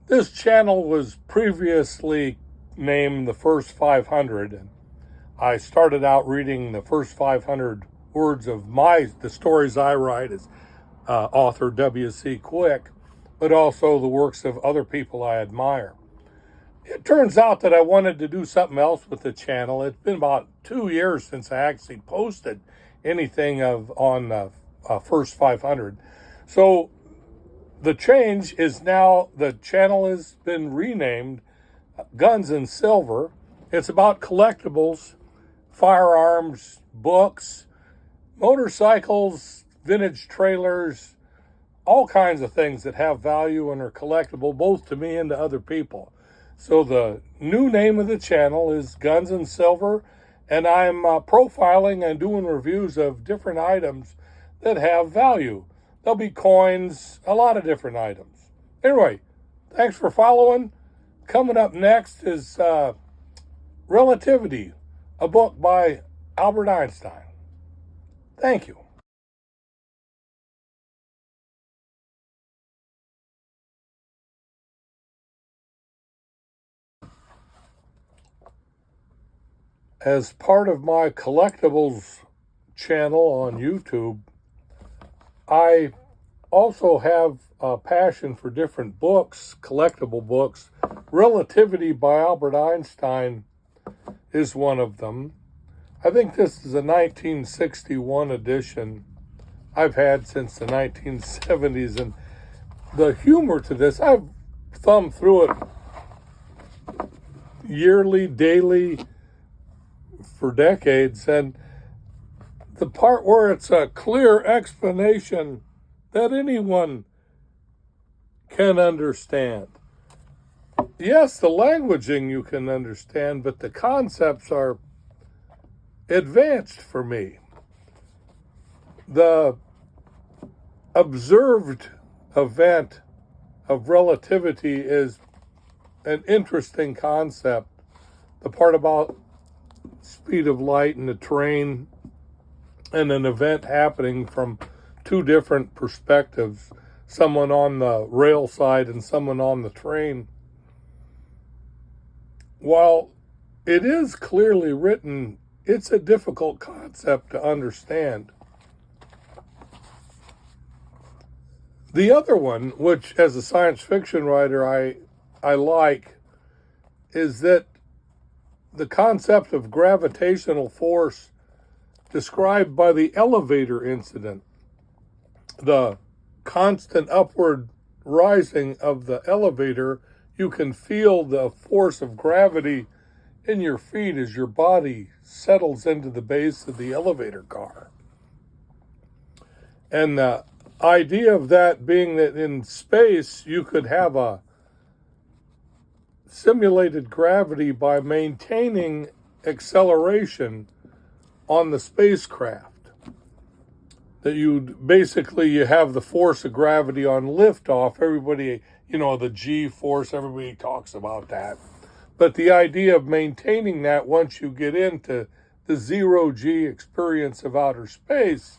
This channel was previously named the First 500, and I started out reading the first 500 words of the stories I write as author W.C. Quick, but also the works of other people I admire. It turns out that I wanted to do something else with the channel. It's been about 2 years since I actually posted anything on First 500. So the change is now the channel has been renamed Guns and Silver. It's about collectibles, firearms, books, motorcycles, vintage trailers, all kinds of things that have value and are collectible both to me and to other people. So the new name of the channel is Guns and Silver, and I'm profiling and doing reviews of different items that have value. There'll be coins, a lot of different items. Anyway, thanks for following. Coming up next is Relativity, a book by Albert Einstein. Thank you. As part of my collectibles channel on YouTube, I also have a passion for different books, collectible books. Relativity by Albert Einstein is one of them. I think this is a 1961 edition I've had since the 1970s, and the humor to this, I've thumbed through it yearly, daily, for decades, and the part where it's a clear explanation that anyone can understand. Yes, the languaging you can understand, but the concepts are advanced for me. The observed event of relativity is an interesting concept. The part about speed of light and the train and an event happening from two different perspectives, someone on the rail side and someone on the train. While it is clearly written, it's a difficult concept to understand. The other one, which as a science fiction writer I like, is that the concept of gravitational force described by the elevator incident, the constant upward rising of the elevator, you can feel the force of gravity in your feet as your body settles into the base of the elevator car. And the idea of that being that in space you could have a simulated gravity by maintaining acceleration on the spacecraft. That you have the force of gravity on liftoff. Everybody, the G force, everybody talks about that. But the idea of maintaining that once you get into the zero G experience of outer space,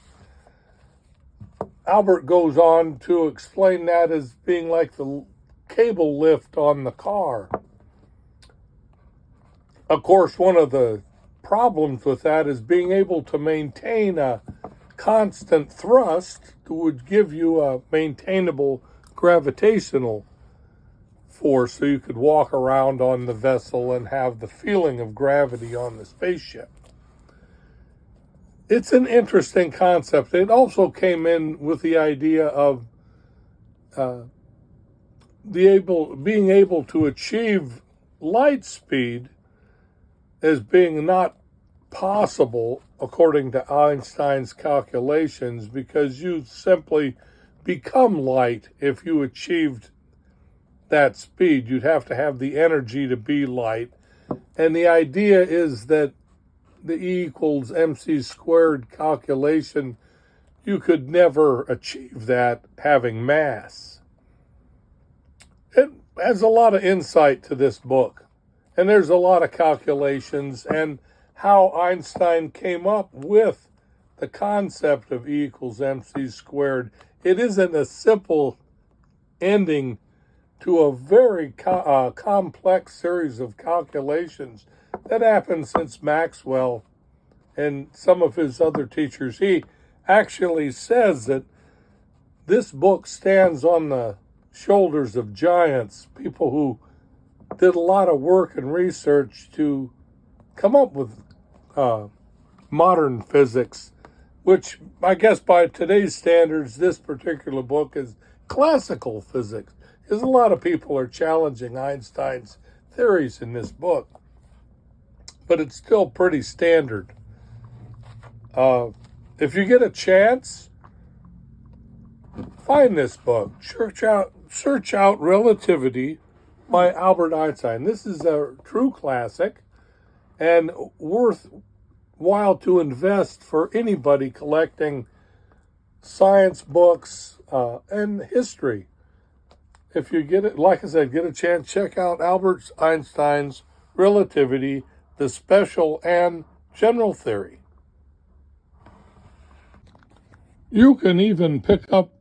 Albert goes on to explain that as being like the cable lift on the car. Of course, one of the problems with that is being able to maintain a constant thrust that would give you a maintainable gravitational force so you could walk around on the vessel and have the feeling of gravity on the spaceship. It's an interesting concept. It also came in with the idea of being able to achieve light speed as being not possible according to Einstein's calculations, because you simply become light if you achieved that speed. You'd have to have the energy to be light. And the idea is that the E equals mc squared calculation, you could never achieve that having mass. It has a lot of insight to this book. And there's a lot of calculations and how Einstein came up with the concept of E equals mc squared. It isn't a simple ending to a very complex series of calculations that happened since Maxwell and some of his other teachers. He actually says that this book stands on the shoulders of giants, people who did a lot of work and research to come up with modern physics, which I guess by today's standards, this particular book is classical physics, because a lot of people are challenging Einstein's theories in this book, but it's still pretty standard. If you get a chance, find this book. Search out Relativity by Albert Einstein. This is a true classic and worthwhile to invest for anybody collecting science books and history. If you get it, like I said, get a chance, check out Albert Einstein's Relativity, the special and general theory. You can even pick up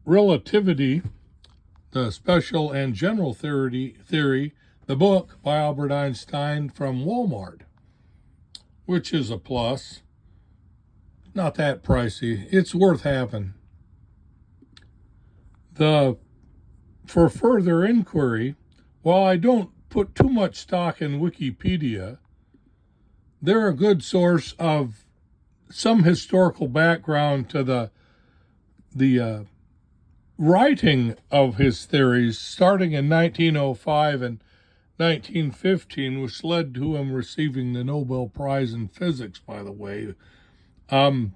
Relativity, the special and general theory, the book by Albert Einstein, from Walmart, which is a plus. Not that pricey. It's worth having. For further inquiry, while I don't put too much stock in Wikipedia, they're a good source of some historical background to the writing of his theories, starting in 1905 and 1915, which led to him receiving the Nobel Prize in Physics, by the way. I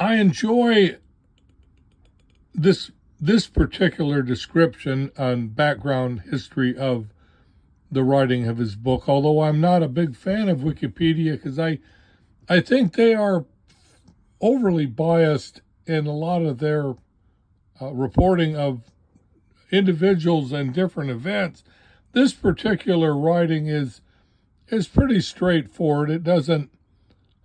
enjoy this particular description and background history of the writing of his book, although I'm not a big fan of Wikipedia because I think they are overly biased in a lot of their reporting of individuals and different events. This particular writing is pretty straightforward. It doesn't,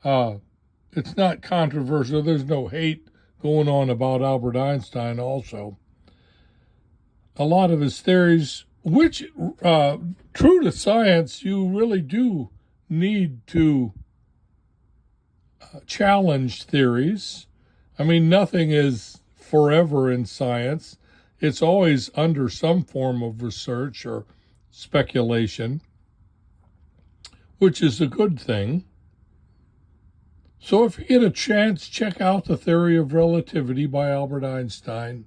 it's not controversial. There's no hate going on about Albert Einstein also. A lot of his theories, which, true to science, you really do need to challenge theories. I mean, nothing is forever in science. It's always under some form of research or speculation, which is a good thing. So if you get a chance, check out The Theory of Relativity by Albert Einstein.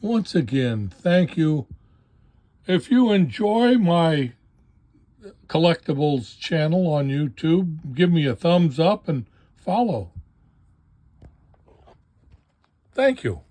Once again, thank you. If you enjoy my collectibles channel on YouTube, give me a thumbs up and follow. Thank you.